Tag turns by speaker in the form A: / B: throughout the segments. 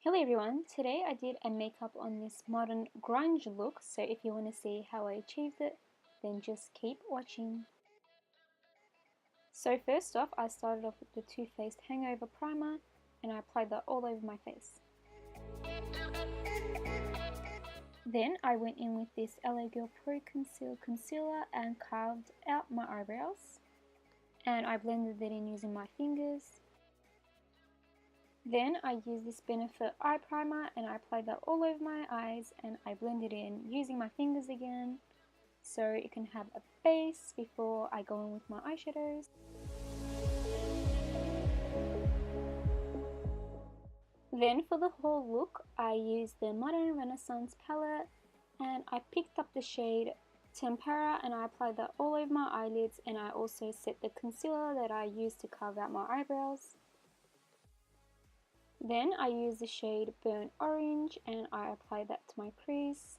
A: Hello everyone, today I did a makeup on this modern grunge look, so if you want to see how I achieved it, then just keep watching. So first off, I started off with the Too Faced Hangover Primer and I applied that all over my face. Then I went in with this LA Girl Pro Conceal concealer and carved out my eyebrows. And I blended it in using my fingers. Then I used this Benefit eye primer and I applied that all over my eyes and I blended in using my fingers again so it can have a base before I go in with my eyeshadows. Then for the whole look I used the Modern Renaissance Palette and I picked up the shade Tempera and I applied that all over my eyelids, and I also set the concealer that I used to carve out my eyebrows. Then I used the shade Burnt Orange and I applied that to my crease.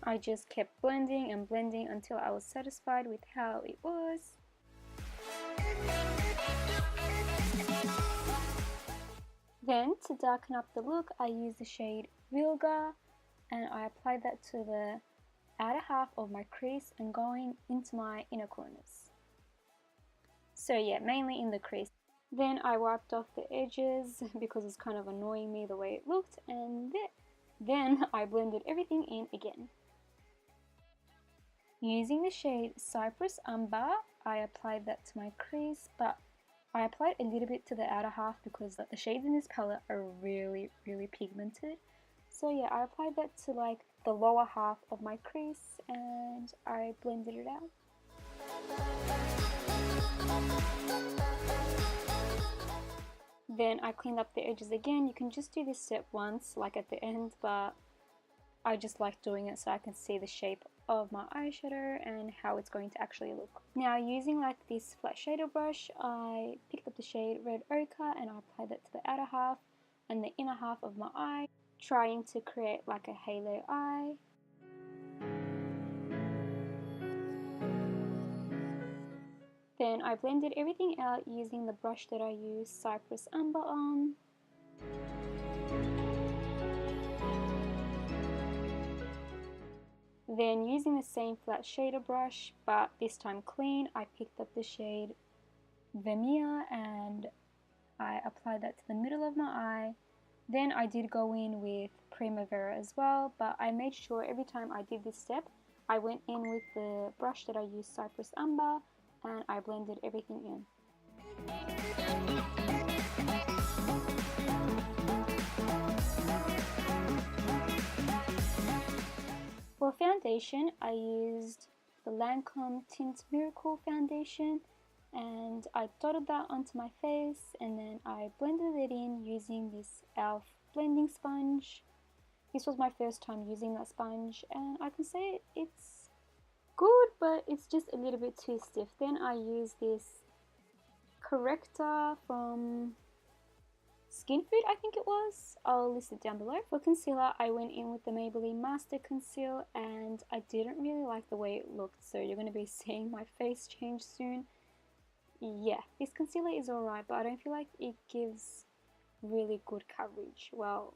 A: I just kept blending and blending until I was satisfied with how it was. Then to darken up the look I used the shade Vilga and I applied that to the outer half of my crease and going into my inner corners. So yeah, mainly in the crease. Then I wiped off the edges because it's kind of annoying me the way it looked, and then I blended everything in again. Using the shade Cypress Umber, I applied that to my crease, but I applied a little bit to the outer half because the shades in this palette are really pigmented. So yeah, I applied that to like the lower half of my crease and I blended it out. Then I cleaned up the edges again. You can just do this step once, like at the end, but I just like doing it so I can see the shape of my eyeshadow and how it's going to actually look. Now using like this flat shader brush, I picked up the shade Red Ochre and I applied that to the outer half and the inner half of my eye, trying to create like a halo eye. Then I blended everything out using the brush that I used Cypress Umber on. Then using the same flat shader brush, but this time clean, I picked up the shade Vermeer and I applied that to the middle of my eye. Then I did go in with Primavera as well, but I made sure every time I did this step, I went in with the brush that I used Cypress Umber and I blended everything in. For foundation, I used the Lancome Tint Miracle foundation and I dotted that onto my face and then I blended it in using this e.l.f. blending sponge. This was my first time using that sponge and I can say it's good, but it's just a little bit too stiff. Then I used this corrector from Skin Food, I think it was. I'll list it down below. For concealer, I went in with the Maybelline Master Conceal and I didn't really like the way it looked, so you're going to be seeing my face change soon. Yeah, this concealer is alright, but I don't feel like it gives really good coverage. Well,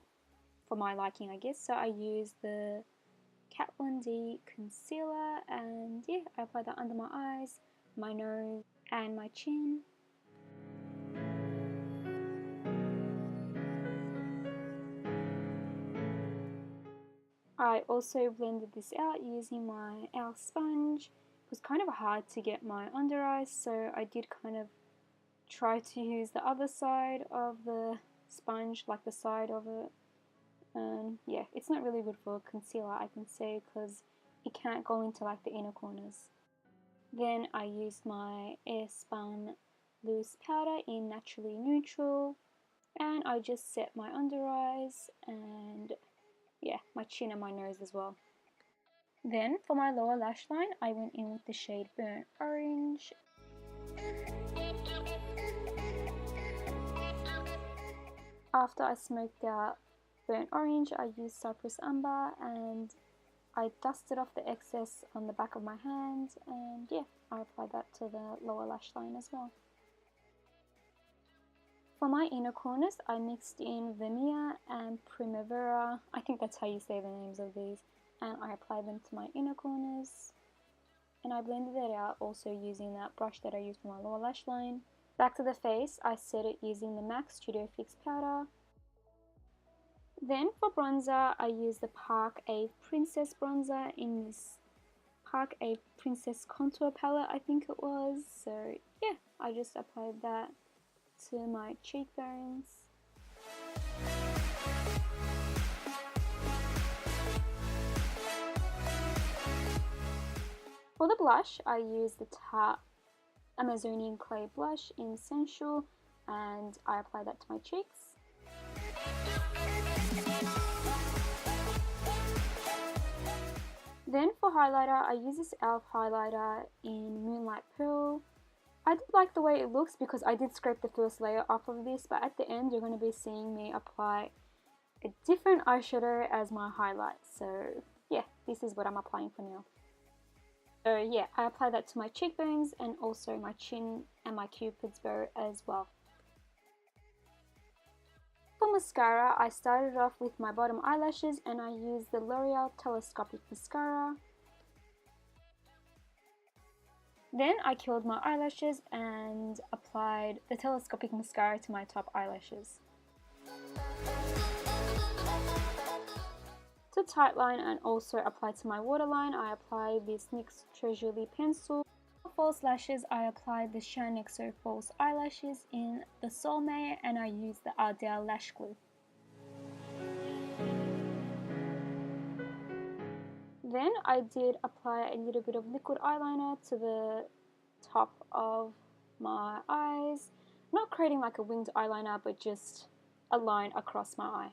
A: for my liking, I guess. So I used the Kat Von D concealer and yeah, I applied that under my eyes, my nose and my chin. I also blended this out using my e.l.f. sponge. It was kind of hard to get my under eyes, so I did kind of try to use the other side of the sponge, like the side of it. And yeah, it's not really good for concealer, I can say, because it can't go into like the inner corners. Then I used my Airspun loose powder in Naturally Neutral and I just set my under eyes and yeah, my chin and my nose as well. Then for my lower lash line, I went in with the shade Burnt Orange. After I smoked out Burnt Orange, I used Cypress Umber and I dusted off the excess on the back of my hand and yeah, I applied that to the lower lash line as well. For my inner corners, I mixed in Vermeer and Primavera. I think that's how you say the names of these. And I applied them to my inner corners. And I blended it out also using that brush that I used for my lower lash line. Back to the face, I set it using the MAC Studio Fix powder. Then for bronzer, I used the Park Ave Princess bronzer in this Park Ave Princess Contour palette, I think it was. So yeah, I just applied that to my cheekbones. For the blush, I used the Tarte Amazonian Clay blush in Sensual, and I applied that to my cheeks. Then for highlighter, I use this e.l.f. highlighter in Moonlight Pearl. I did like the way it looks because I did scrape the first layer off of this, but at the end you're going to be seeing me apply a different eyeshadow as my highlight. So yeah, this is what I'm applying for now. So yeah, I apply that to my cheekbones and also my chin and my cupid's bow as well. For mascara, I started off with my bottom eyelashes and I used the L'Oreal Telescopic mascara. Then I curled my eyelashes and applied the Telescopic mascara to my top eyelashes. To tightline and also apply to my waterline, I applied this NYX Treasury pencil. For false lashes, I applied the Shaaanxo false eyelashes in the Soulmate and I used the Ardell lash glue. Then I did apply a little bit of liquid eyeliner to the top of my eyes, not creating like a winged eyeliner but just a line across my eye.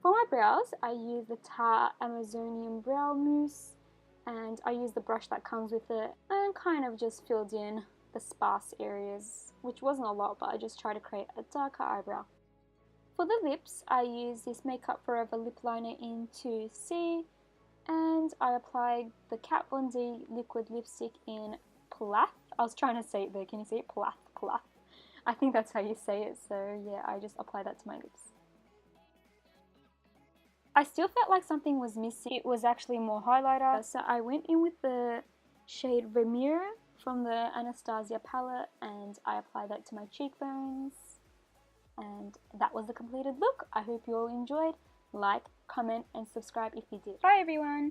A: For my brows, I used the Tarte Amazonian Brow Mousse and I used the brush that comes with it and kind of just filled in the sparse areas, which wasn't a lot, but I just tried to create a darker eyebrow. For the lips, I used this Makeup Forever lip liner in 2C and I applied the Kat Von D liquid lipstick in Plath. I was trying to say it there, can you see it? Plath, Plath. I think that's how you say it, so yeah, I just applied that to my lips. I still felt like something was missing. It was actually more highlighter, so I went in with the shade Vermeer from the Anastasia palette and I applied that to my cheekbones. And that was the completed look. I hope you all enjoyed. Like, comment and subscribe if you did. Bye everyone!